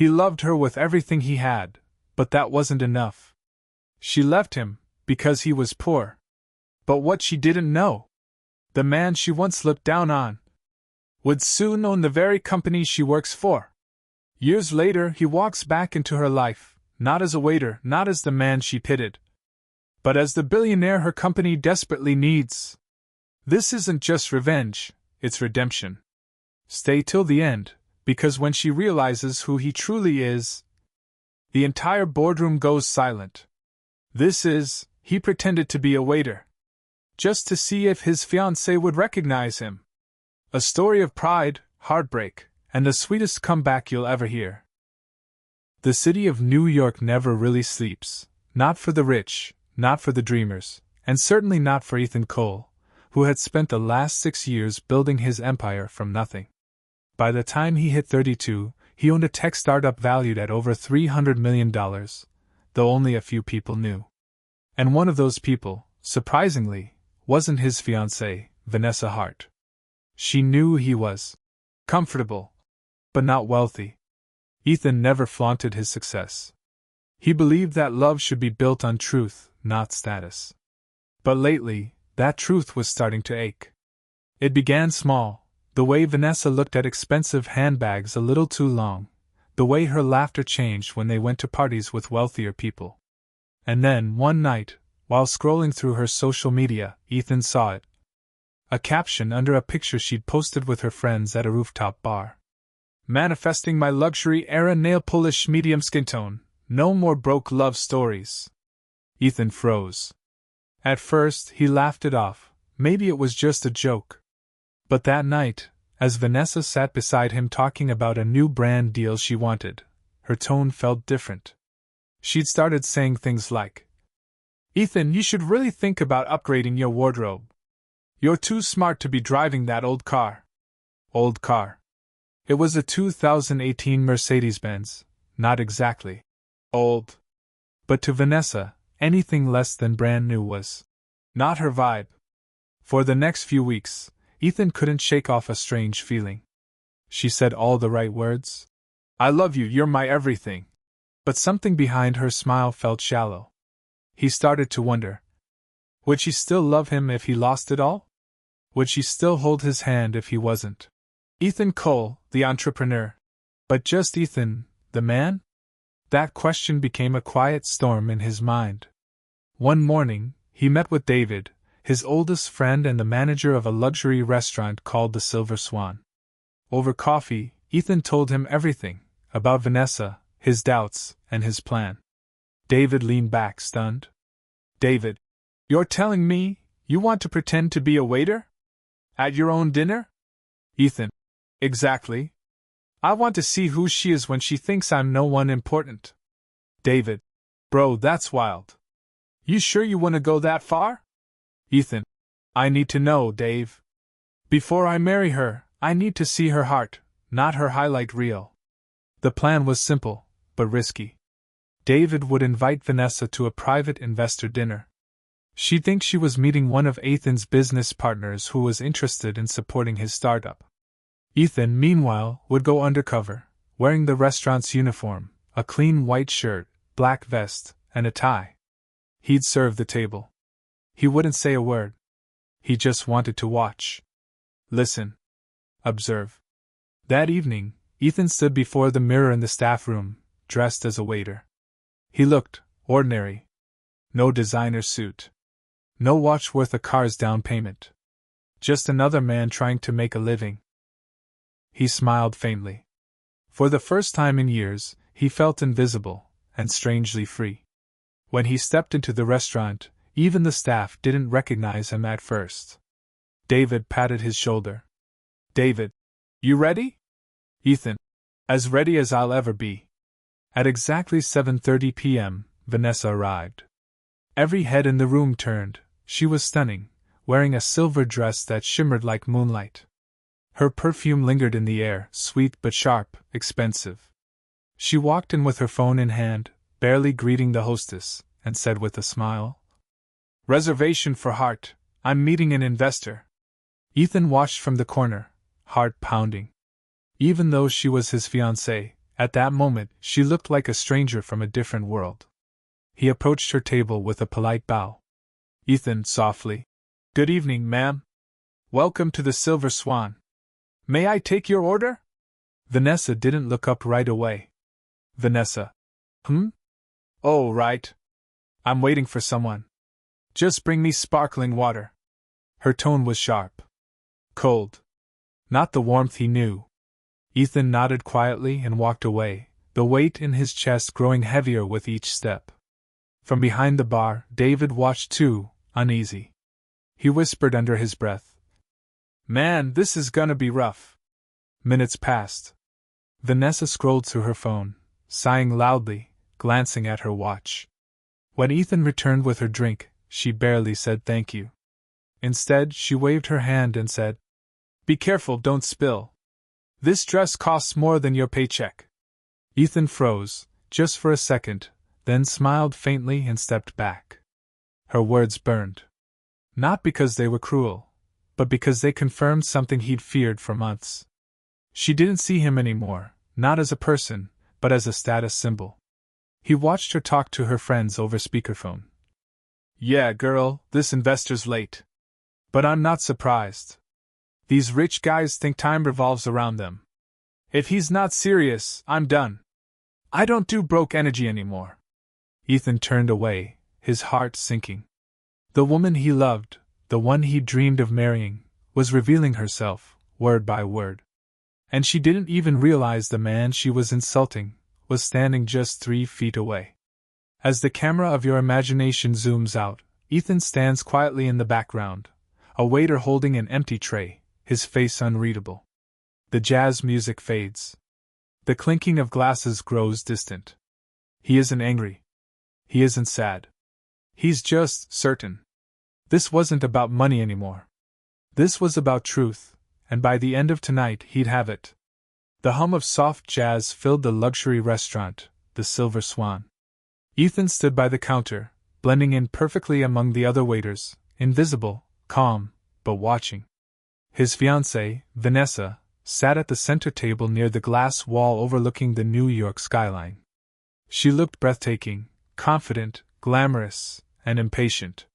He loved her with everything he had, but that wasn't enough. She left him because he was poor. But what she didn't know, the man she once looked down on would soon own the very company she works for. Years later, he walks back into her life, not as a waiter, not as the man she pitied, but as the billionaire her company desperately needs. This isn't just revenge, it's redemption. Stay till the end, because when she realizes who he truly is, the entire boardroom goes silent. He pretended to be a waiter, just to see if his fiancée would recognize him. A story of pride, heartbreak, and the sweetest comeback you'll ever hear. The city of New York never really sleeps, not for the rich, not for the dreamers, and certainly not for Ethan Cole, who had spent the last 6 years building his empire from nothing. By the time he hit 32, he owned a tech startup valued at over $300 million, though only a few people knew. And one of those people, surprisingly, wasn't his fiancée, Vanessa Hart. She knew he was comfortable, but not wealthy. Ethan never flaunted his success. He believed that love should be built on truth, not status. But lately, that truth was starting to ache. It began small, the way Vanessa looked at expensive handbags a little too long, the way her laughter changed when they went to parties with wealthier people. And then, one night, while scrolling through her social media, Ethan saw it. A caption under a picture she'd posted with her friends at a rooftop bar. Manifesting my luxury era nail polish medium skin tone, no more broke love stories. Ethan froze. At first, he laughed it off, maybe it was just a joke. But that night, as Vanessa sat beside him talking about a new brand deal she wanted, her tone felt different. She'd started saying things like, "Ethan, you should really think about upgrading your wardrobe. You're too smart to be driving that old car." Old car. It was a 2018 Mercedes-Benz, not exactly old. But to Vanessa, anything less than brand new was not her vibe. For the next few weeks, Ethan couldn't shake off a strange feeling. She said all the right words. "I love you, you're my everything." But something behind her smile felt shallow. He started to wonder. Would she still love him if he lost it all? Would she still hold his hand if he wasn't? Ethan Cole, the entrepreneur. But just Ethan, the man? That question became a quiet storm in his mind. One morning, he met with David, his oldest friend and the manager of a luxury restaurant called the Silver Swan. Over coffee, Ethan told him everything, about Vanessa, his doubts, and his plan. David leaned back, stunned. "David, you're telling me you want to pretend to be a waiter? At your own dinner?" Ethan, "Exactly. I want to see who she is when she thinks I'm no one important." David, "Bro, that's wild. You sure you want to go that far?" Ethan, "I need to know, Dave. Before I marry her, I need to see her heart, not her highlight reel." The plan was simple, but risky. David would invite Vanessa to a private investor dinner. She'd think she was meeting one of Ethan's business partners who was interested in supporting his startup. Ethan, meanwhile, would go undercover, wearing the restaurant's uniform, a clean white shirt, black vest, and a tie. He'd serve the table. He wouldn't say a word. He just wanted to watch. Listen. Observe. That evening, Ethan stood before the mirror in the staff room, dressed as a waiter. He looked ordinary. No designer suit. No watch worth a car's down payment. Just another man trying to make a living. He smiled faintly. For the first time in years, he felt invisible, and strangely free. When he stepped into the restaurant, even the staff didn't recognize him at first. David patted his shoulder. "David, you ready?" Ethan, "As ready as I'll ever be." At exactly 7:30 p.m., Vanessa arrived. Every head in the room turned. She was stunning, wearing a silver dress that shimmered like moonlight. Her perfume lingered in the air, sweet but sharp, expensive. She walked in with her phone in hand, barely greeting the hostess, and said with a smile, "Reservation for Hart. I'm meeting an investor." Ethan watched from the corner, heart pounding. Even though she was his fiancée, At that moment, she looked like a stranger from a different world. He approached her table with a polite bow. Ethan, softly. Good evening, ma'am. Welcome to the Silver Swan. May I take your order? Vanessa didn't look up right away. Vanessa. Oh, right. I'm waiting for someone. Just bring me sparkling water. Her tone was sharp. Cold. Not the warmth he knew. Ethan nodded quietly and walked away, the weight in his chest growing heavier with each step. From behind the bar, David watched too, uneasy. He whispered under his breath, Man, this is gonna be rough. Minutes passed. Vanessa scrolled through her phone, sighing loudly, glancing at her watch. When Ethan returned with her drink, she barely said thank you. Instead, she waved her hand and said, Be careful, don't spill. This dress costs more than your paycheck. Ethan froze, just for a second, then smiled faintly and stepped back. Her words burned. Not because they were cruel, but because they confirmed something he'd feared for months. She didn't see him anymore, not as a person, but as a status symbol. He watched her talk to her friends over speakerphone. Yeah, girl, this investor's late. But I'm not surprised. These rich guys think time revolves around them. If he's not serious, I'm done. I don't do broke energy anymore. Ethan turned away, his heart sinking. The woman he loved, the one he dreamed of marrying, was revealing herself, word by word. And she didn't even realize the man she was insulting was standing just 3 feet away. As the camera of your imagination zooms out, Ethan stands quietly in the background, a waiter holding an empty tray, his face unreadable. The jazz music fades. The clinking of glasses grows distant. He isn't angry. He isn't sad. He's just certain. This wasn't about money anymore. This was about truth, and by the end of tonight he'd have it. The hum of soft jazz filled the luxury restaurant, the Silver Swan. Ethan stood by the counter, blending in perfectly among the other waiters, invisible, calm, but watching. His fiancée, Vanessa, sat at the center table near the glass wall overlooking the New York skyline. She looked breathtaking, confident, glamorous, and impatient.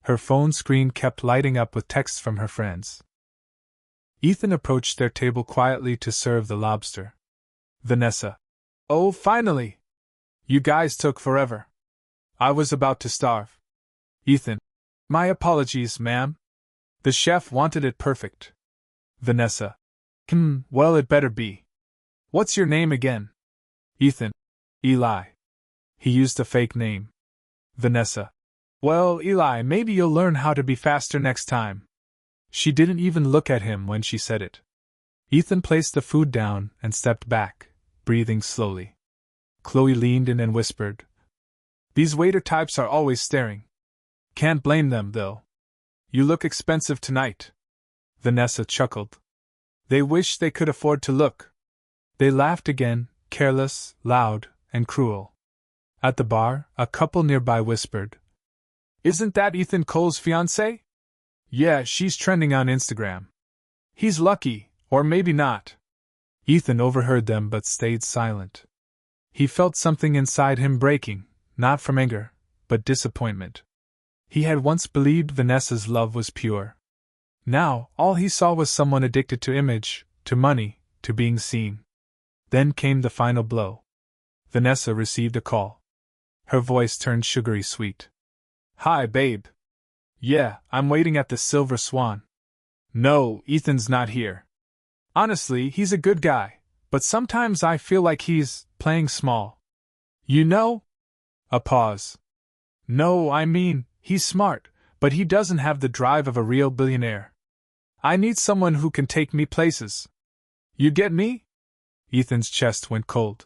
Her phone screen kept lighting up with texts from her friends. Ethan approached their table quietly to serve the lobster. Vanessa. Oh, finally! You guys took forever. I was about to starve. Ethan. My apologies, ma'am. The chef wanted it perfect. Vanessa. Well, it better be. What's your name again? Ethan. Eli. He used a fake name. Vanessa. Well, Eli, maybe you'll learn how to be faster next time. She didn't even look at him when she said it. Ethan placed the food down and stepped back, breathing slowly. Chloe leaned in and whispered, These waiter types are always staring. Can't blame them, though. You look expensive tonight. Vanessa chuckled. They wish they could afford to look. They laughed again, careless, loud, and cruel. At the bar, a couple nearby whispered, Isn't that Ethan Cole's fiancée? Yeah, she's trending on Instagram. He's lucky, or maybe not. Ethan overheard them but stayed silent. He felt something inside him breaking, not from anger, but disappointment. He had once believed Vanessa's love was pure. Now, all he saw was someone addicted to image, to money, to being seen. Then came the final blow. Vanessa received a call. Her voice turned sugary sweet. Hi, babe. Yeah, I'm waiting at the Silver Swan. No, Ethan's not here. Honestly, he's a good guy, but sometimes I feel like he's playing small. You know? A pause. No, I mean, he's smart, but he doesn't have the drive of a real billionaire. I need someone who can take me places. You get me? Ethan's chest went cold.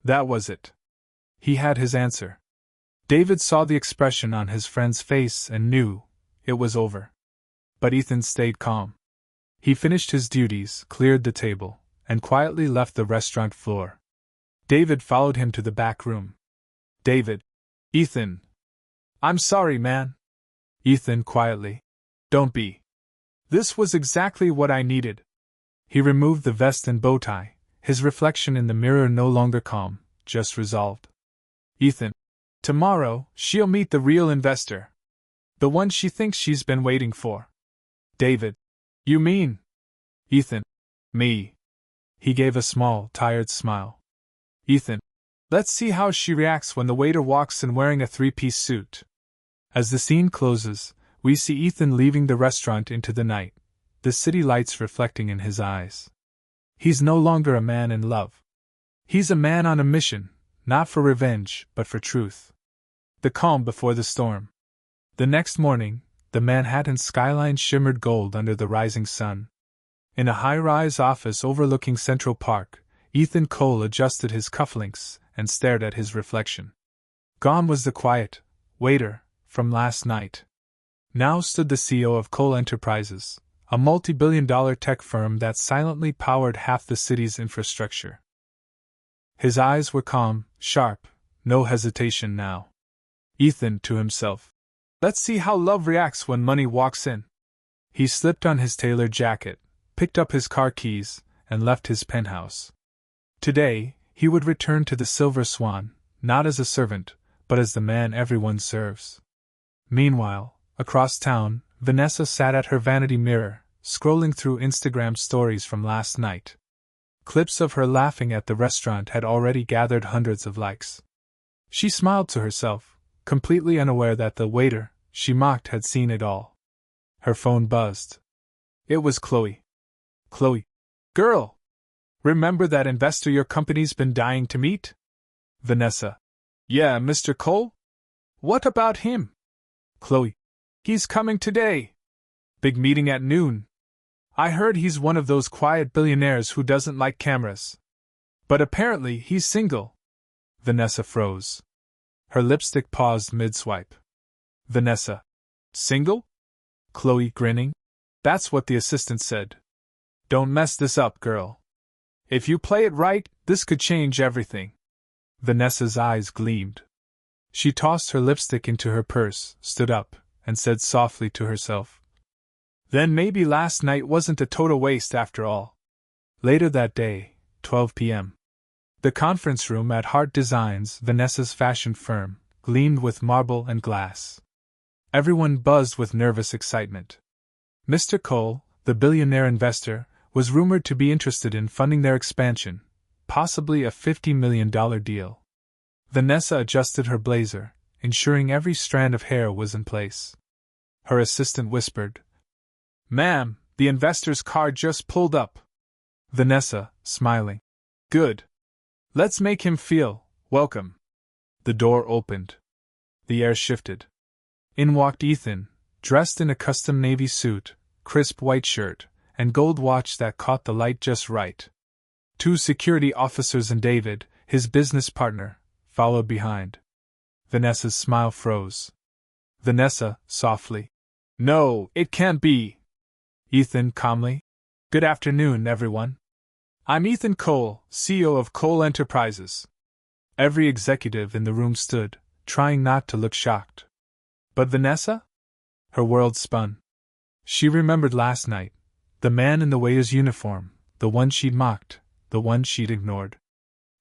That was it. He had his answer. David saw the expression on his friend's face and knew it was over. But Ethan stayed calm. He finished his duties, cleared the table, and quietly left the restaurant floor. David followed him to the back room. David. Ethan. I'm sorry, man. Ethan quietly. Don't be. This was exactly what I needed. He removed the vest and bow tie, his reflection in the mirror no longer calm, just resolved. Ethan. Tomorrow, she'll meet the real investor. The one she thinks she's been waiting for. David. You mean? Ethan. Me. He gave a small, tired smile. Ethan. Let's see how she reacts when the waiter walks in wearing a three-piece suit. As the scene closes, we see Ethan leaving the restaurant into the night, the city lights reflecting in his eyes. He's no longer a man in love. He's a man on a mission, not for revenge, but for truth. The calm before the storm. The next morning, the Manhattan skyline shimmered gold under the rising sun. In a high-rise office overlooking Central Park, Ethan Cole adjusted his cufflinks and stared at his reflection. Gone was the quiet waiter from last night. Now stood the CEO of Cole Enterprises, a multi-billion-dollar tech firm that silently powered half the city's infrastructure. His eyes were calm, sharp, no hesitation now. Ethan to himself. Let's see how love reacts when money walks in. He slipped on his tailored jacket, picked up his car keys, and left his penthouse. Today, he would return to the Silver Swan, not as a servant, but as the man everyone serves. Meanwhile, across town, Vanessa sat at her vanity mirror, scrolling through Instagram stories from last night. Clips of her laughing at the restaurant had already gathered hundreds of likes. She smiled to herself, completely unaware that the waiter she mocked had seen it all. Her phone buzzed. It was Chloe. Chloe. Girl! Remember that investor your company's been dying to meet? Vanessa. Yeah, Mr. Cole? What about him? Chloe. He's coming today. Big meeting at noon. I heard he's one of those quiet billionaires who doesn't like cameras. But apparently he's single. Vanessa froze. Her lipstick paused mid-swipe. Vanessa. Single? Chloe grinning. That's what the assistant said. Don't mess this up, girl. If you play it right, this could change everything. Vanessa's eyes gleamed. She tossed her lipstick into her purse, stood up, and said softly to herself, then maybe last night wasn't a total waste after all. Later that day, 12 p.m. The conference room at Hart Designs, Vanessa's fashion firm, gleamed with marble and glass. Everyone buzzed with nervous excitement. Mr. Cole, the billionaire investor, was rumored to be interested in funding their expansion, possibly a $50 million deal. Vanessa adjusted her blazer, ensuring every strand of hair was in place. Her assistant whispered, Ma'am, the investor's car just pulled up. Vanessa, smiling. Good. Let's make him feel welcome. The door opened. The air shifted. In walked Ethan, dressed in a custom navy suit, crisp white shirt, and gold watch that caught the light just right. 2 security officers and David, his business partner, followed behind. Vanessa's smile froze. Vanessa, softly. No, it can't be. Ethan, calmly. Good afternoon, everyone. I'm Ethan Cole, CEO of Cole Enterprises. Every executive in the room stood, trying not to look shocked. But Vanessa? Her world spun. She remembered last night, the man in the waiter's uniform, the one she'd mocked, the one she'd ignored.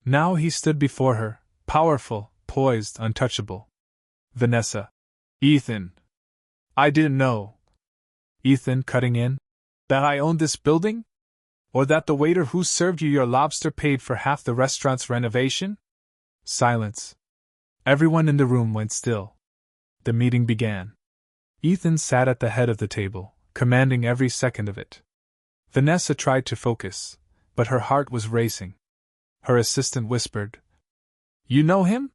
Now he stood before her, powerful, poised, untouchable. Vanessa. Ethan. I didn't know. Ethan, cutting in. That I owned this building? Or that the waiter who served you your lobster paid for half the restaurant's renovation? Silence. Everyone in the room went still. The meeting began. Ethan sat at the head of the table, commanding every second of it. Vanessa tried to focus, but her heart was racing. Her assistant whispered, You know him?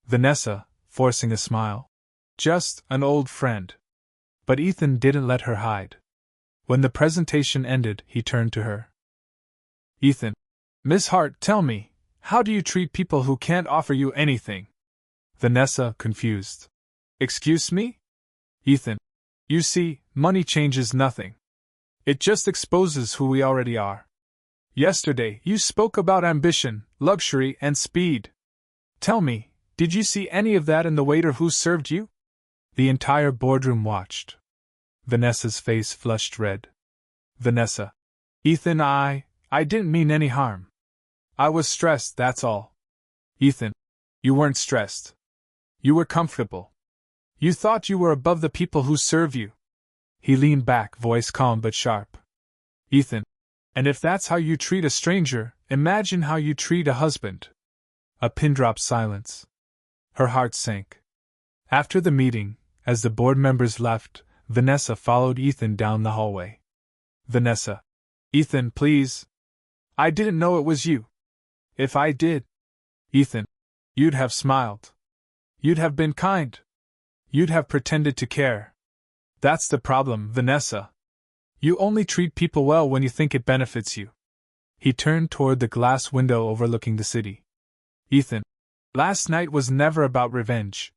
Vanessa, forcing a smile. Just an old friend. But Ethan didn't let her hide. When the presentation ended, he turned to her. Ethan. Miss Hart, tell me, how do you treat people who can't offer you anything? Vanessa, confused. Excuse me? Ethan. You see, money changes nothing. It just exposes who we already are. Yesterday, you spoke about ambition, luxury, and speed. Tell me, did you see any of that in the waiter who served you? The entire boardroom watched. Vanessa's face flushed red. Vanessa. Ethan, I didn't mean any harm. I was stressed, that's all. Ethan, you weren't stressed. You were comfortable. You thought you were above the people who serve you. He leaned back, voice calm but sharp. Ethan, and if that's how you treat a stranger, imagine how you treat a husband. A pin drop silence. Her heart sank. After the meeting, as the board members left, Vanessa followed Ethan down the hallway. Vanessa. Ethan, please. I didn't know it was you. If I did. Ethan. You'd have smiled. You'd have been kind. You'd have pretended to care. That's the problem, Vanessa. You only treat people well when you think it benefits you. He turned toward the glass window overlooking the city. Ethan. Last night was never about revenge.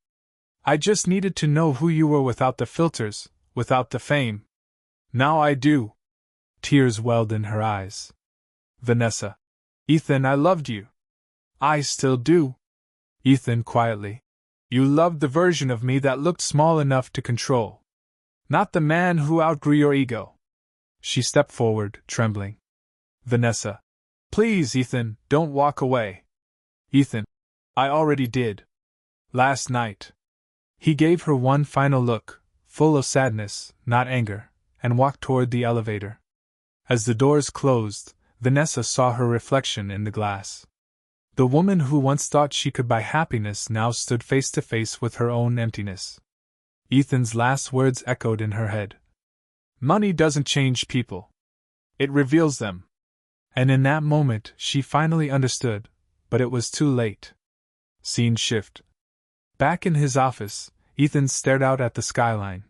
I just needed to know who you were without the filters, without the fame. Now I do. Tears welled in her eyes. Vanessa. Ethan, I loved you. I still do. Ethan, quietly. You loved the version of me that looked small enough to control. Not the man who outgrew your ego. She stepped forward, trembling. Vanessa. Please, Ethan, don't walk away. Ethan. I already did. Last night. He gave her one final look, full of sadness, not anger, and walked toward the elevator. As the doors closed, Vanessa saw her reflection in the glass. The woman who once thought she could buy happiness now stood face to face with her own emptiness. Ethan's last words echoed in her head. Money doesn't change people. It reveals them. And in that moment she finally understood, but it was too late. Scene shift. Back in his office, Ethan stared out at the skyline.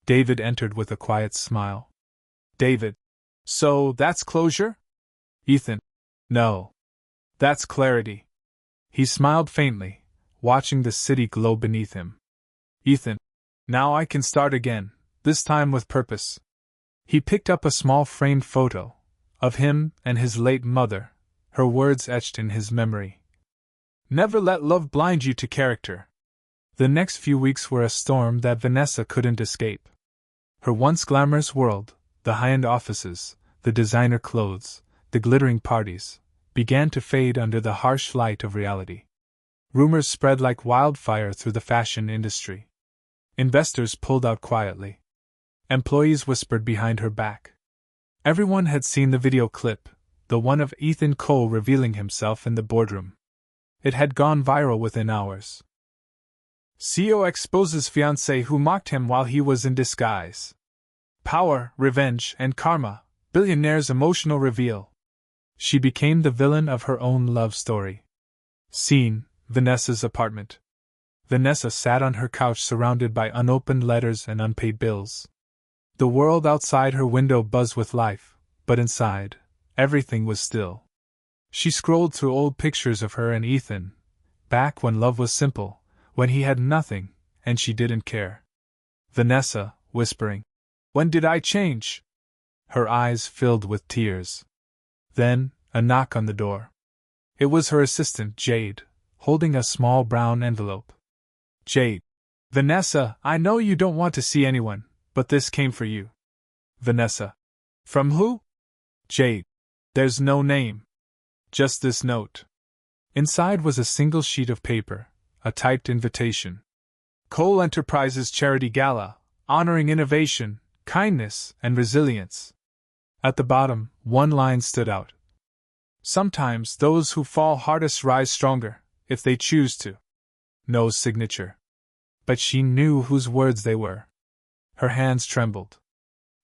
David entered with a quiet smile. David. So, that's closure? Ethan. No. That's clarity. He smiled faintly, watching the city glow beneath him. Ethan. Now I can start again, this time with purpose. He picked up a small framed photo of him and his late mother, her words etched in his memory. Never let love blind you to character. The next few weeks were a storm that Vanessa couldn't escape. Her once glamorous world, the high-end offices, the designer clothes, the glittering parties, began to fade under the harsh light of reality. Rumors spread like wildfire through the fashion industry. Investors pulled out quietly. Employees whispered behind her back. Everyone had seen the video clip, the one of Ethan Cole revealing himself in the boardroom. It had gone viral within hours. CEO exposes fiancée who mocked him while he was in disguise. Power, revenge, and karma, billionaire's emotional reveal. She became the villain of her own love story. Scene, Vanessa's apartment. Vanessa sat on her couch surrounded by unopened letters and unpaid bills. The world outside her window buzzed with life, but inside, everything was still. She scrolled through old pictures of her and Ethan, back when love was simple, when he had nothing, and she didn't care. Vanessa, whispering, "When did I change?" Her eyes filled with tears. Then, a knock on the door. It was her assistant, Jade, holding a small brown envelope. Jade. Vanessa, I know you don't want to see anyone, but this came for you. Vanessa. From who? Jade. There's no name. Just this note. Inside was a single sheet of paper, a typed invitation. Cole Enterprises Charity Gala, honoring innovation, kindness, and resilience. At the bottom, one line stood out. Sometimes those who fall hardest rise stronger, if they choose to. No signature. But she knew whose words they were. Her hands trembled.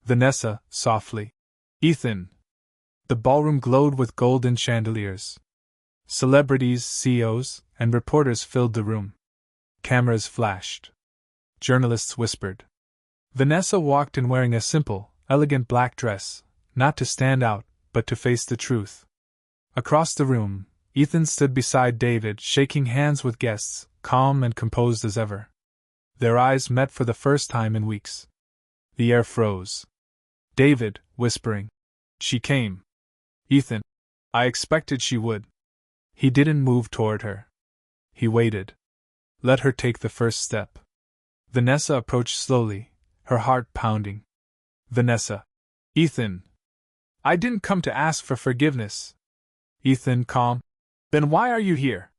Vanessa, softly. Ethan. The ballroom glowed with golden chandeliers. Celebrities, CEOs, and reporters filled the room. Cameras flashed. Journalists whispered. Vanessa walked in wearing a simple, elegant black dress, not to stand out, but to face the truth. Across the room, Ethan stood beside David, shaking hands with guests, calm and composed as ever. Their eyes met for the first time in weeks. The air froze. David, whispering. She came. Ethan. I expected she would. He didn't move toward her. He waited. Let her take the first step. Vanessa approached slowly, her heart pounding. Vanessa. Ethan. I didn't come to ask for forgiveness. Ethan, calm. Then why are you here?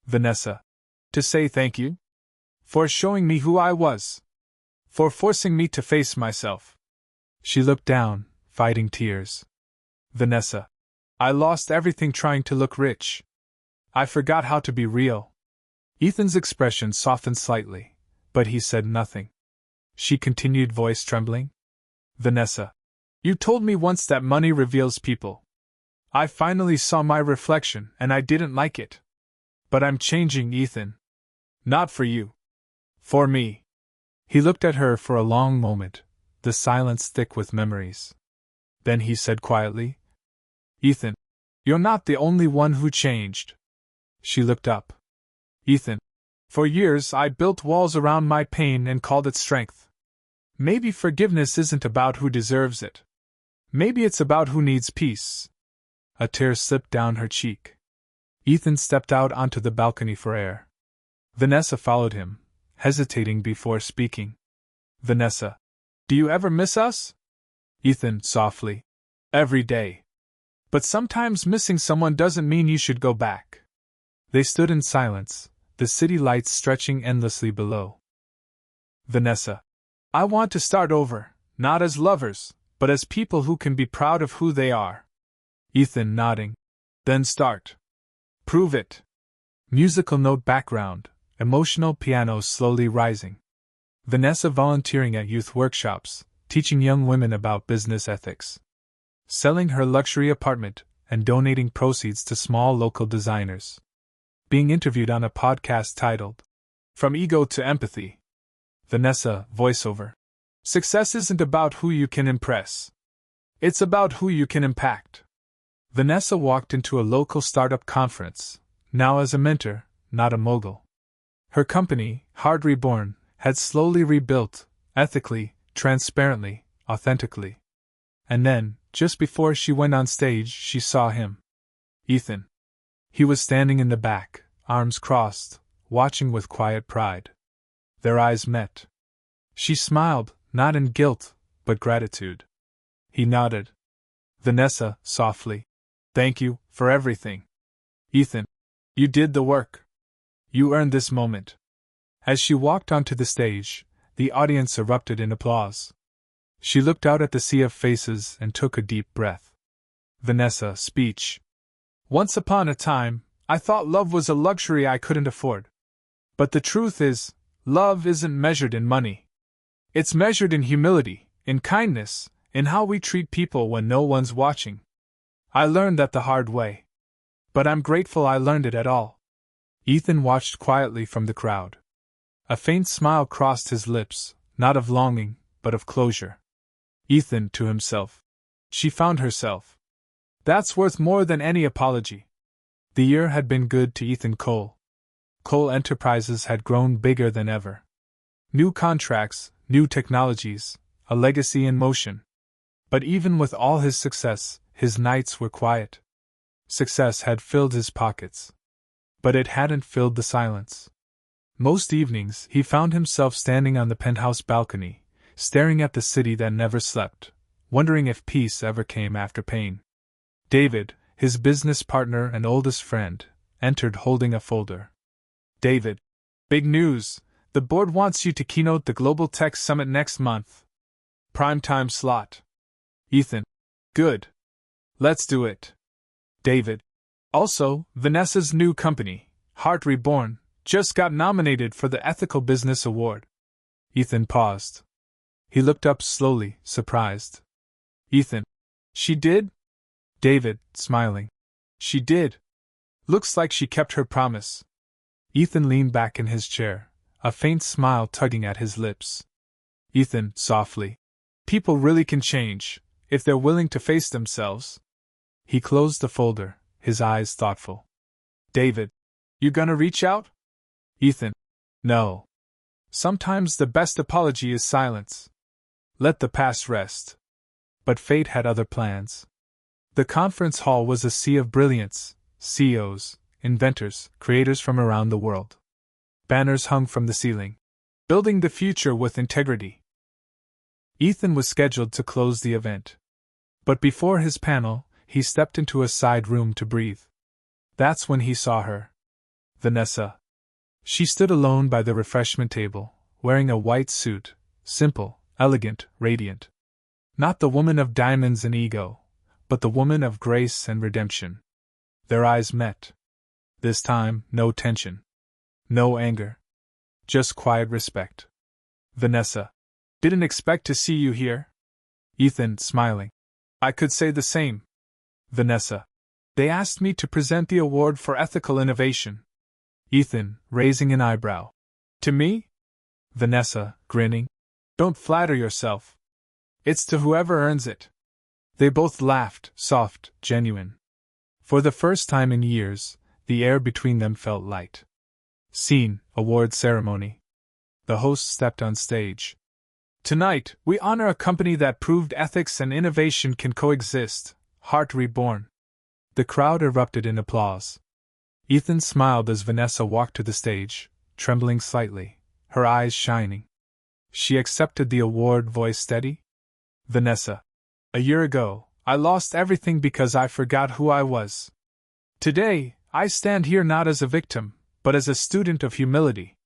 Vanessa. To say thank you? For showing me who I was. For forcing me to face myself. She looked down, fighting tears. Vanessa. I lost everything trying to look rich. I forgot how to be real. Ethan's expression softened slightly, but he said nothing. She continued, voice trembling. Vanessa. You told me once that money reveals people. I finally saw my reflection and I didn't like it. But I'm changing, Ethan. Not for you. For me. He looked at her for a long moment, the silence thick with memories. Then he said quietly, Ethan, you're not the only one who changed. She looked up. Ethan, for years I built walls around my pain and called it strength. Maybe forgiveness isn't about who deserves it. Maybe it's about who needs peace. A tear slipped down her cheek. Ethan stepped out onto the balcony for air. Vanessa followed him, hesitating before speaking. Vanessa, do you ever miss us? Ethan, softly. Every day. But sometimes missing someone doesn't mean you should go back. They stood in silence, the city lights stretching endlessly below. Vanessa, I want to start over, not as lovers, but as people who can be proud of who they are. Ethan, nodding. Then start. Prove it. Musical note background, emotional piano slowly rising. Vanessa volunteering at youth workshops, teaching young women about business ethics. Selling her luxury apartment and donating proceeds to small local designers. Being interviewed on a podcast titled, From Ego to Empathy. Vanessa, voiceover. Success isn't about who you can impress. It's about who you can impact. Vanessa walked into a local startup conference, now as a mentor, not a mogul. Her company, Hard Reborn, had slowly rebuilt, ethically, transparently, authentically. And then, just before she went on stage, she saw him. Ethan. He was standing in the back, arms crossed, watching with quiet pride. Their eyes met. She smiled, not in guilt, but gratitude. He nodded. Vanessa, softly. Thank you, for everything. Ethan. You did the work. You earned this moment. As she walked onto the stage, the audience erupted in applause. She looked out at the sea of faces and took a deep breath. Vanessa, speech. Once upon a time, I thought love was a luxury I couldn't afford. But the truth is, love isn't measured in money. It's measured in humility, in kindness, in how we treat people when no one's watching. I learned that the hard way. But I'm grateful I learned it at all. Ethan watched quietly from the crowd. A faint smile crossed his lips, not of longing, but of closure. Ethan, to himself. She found herself. That's worth more than any apology. The year had been good to Ethan Cole. Cole Enterprises had grown bigger than ever. New contracts, new technologies, a legacy in motion. But even with all his success, his nights were quiet. Success had filled his pockets. But it hadn't filled the silence. Most evenings, he found himself standing on the penthouse balcony, staring at the city that never slept, wondering if peace ever came after pain. David, his business partner and oldest friend, entered holding a folder. David. Big news! The board wants you to keynote the Global Tech Summit next month. Primetime slot. Ethan. Good. Let's do it. David. Also, Vanessa's new company, Heart Reborn, just got nominated for the Ethical Business Award. Ethan paused. He looked up slowly, surprised. Ethan. She did? David, smiling. She did. Looks like she kept her promise. Ethan leaned back in his chair, a faint smile tugging at his lips. Ethan, softly. People really can change, if they're willing to face themselves. He closed the folder, his eyes thoughtful. David. You gonna reach out? Ethan. No. Sometimes the best apology is silence. Let the past rest. But fate had other plans. The conference hall was a sea of brilliance, CEOs, inventors, creators from around the world. Banners hung from the ceiling. Building the future with integrity. Ethan was scheduled to close the event. But before his panel, he stepped into a side room to breathe. That's when he saw her. Vanessa. She stood alone by the refreshment table, wearing a white suit, simple, elegant, radiant. Not the woman of diamonds and ego, but the woman of grace and redemption. Their eyes met. This time, no tension. No anger. Just quiet respect. Vanessa. Didn't expect to see you here. Ethan, smiling. I could say the same. Vanessa. They asked me to present the award for ethical innovation. Ethan, raising an eyebrow. To me? Vanessa, grinning. Don't flatter yourself. It's to whoever earns it. They both laughed, soft, genuine. For the first time in years, the air between them felt light. Scene, award ceremony. The host stepped on stage. Tonight, we honor a company that proved ethics and innovation can coexist, Heart Reborn. The crowd erupted in applause. Ethan smiled as Vanessa walked to the stage, trembling slightly, her eyes shining. She accepted the award, voice steady. Vanessa. A year ago, I lost everything because I forgot who I was. Today, I stand here not as a victim, but as a student of humility.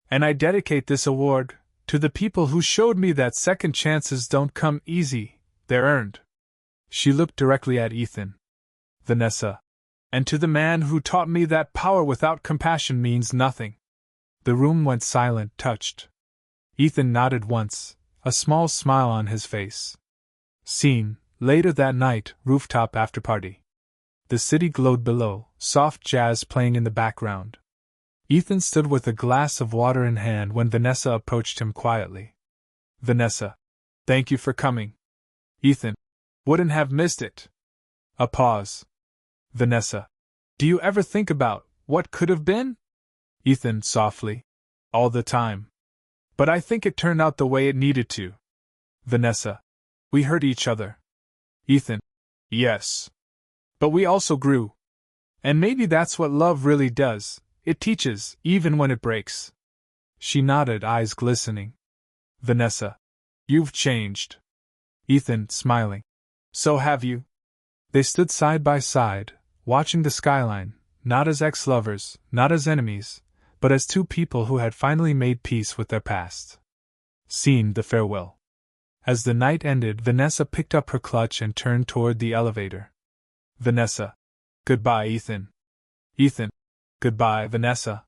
And I dedicate this award to the people who showed me that second chances don't come easy, they're earned. She looked directly at Ethan. Vanessa. And to the man who taught me that power without compassion means nothing. The room went silent, touched. Ethan nodded once, a small smile on his face. Scene, later that night, rooftop after party. The city glowed below, soft jazz playing in the background. Ethan stood with a glass of water in hand when Vanessa approached him quietly. Vanessa. Thank you for coming. Ethan. Wouldn't have missed it. A pause. Vanessa. Do you ever think about what could have been? Ethan, softly. All the time. But I think it turned out the way it needed to. Vanessa. We hurt each other. Ethan. Yes. But we also grew. And maybe that's what love really does, it teaches, even when it breaks. She nodded, eyes glistening. Vanessa. You've changed. Ethan, smiling. So have you. They stood side by side, watching the skyline, not as ex-lovers, not as enemies, but as two people who had finally made peace with their past. Scene, the farewell. As the night ended, Vanessa picked up her clutch and turned toward the elevator. Vanessa. Goodbye, Ethan. Ethan. Goodbye, Vanessa.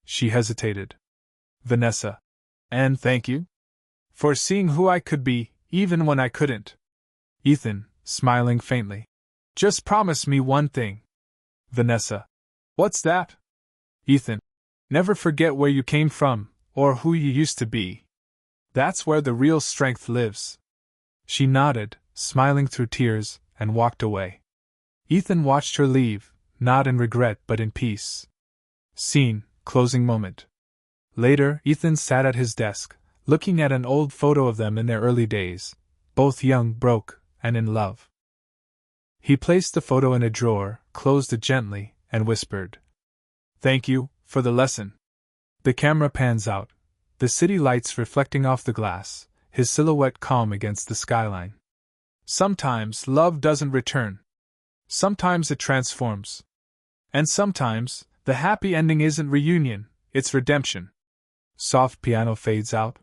She hesitated. Vanessa. And thank you? For seeing who I could be, even when I couldn't. Ethan, smiling faintly. Just promise me one thing. Vanessa. What's that? Ethan. Never forget where you came from, or who you used to be. That's where the real strength lives. She nodded, smiling through tears, and walked away. Ethan watched her leave, not in regret but in peace. Scene, closing moment. Later, Ethan sat at his desk, looking at an old photo of them in their early days, both young, broke, and in love. He placed the photo in a drawer, closed it gently, and whispered, Thank you for the lesson. The camera pans out, the city lights reflecting off the glass, his silhouette calm against the skyline. Sometimes love doesn't return. Sometimes it transforms. And sometimes, the happy ending isn't reunion, it's redemption. Soft piano fades out.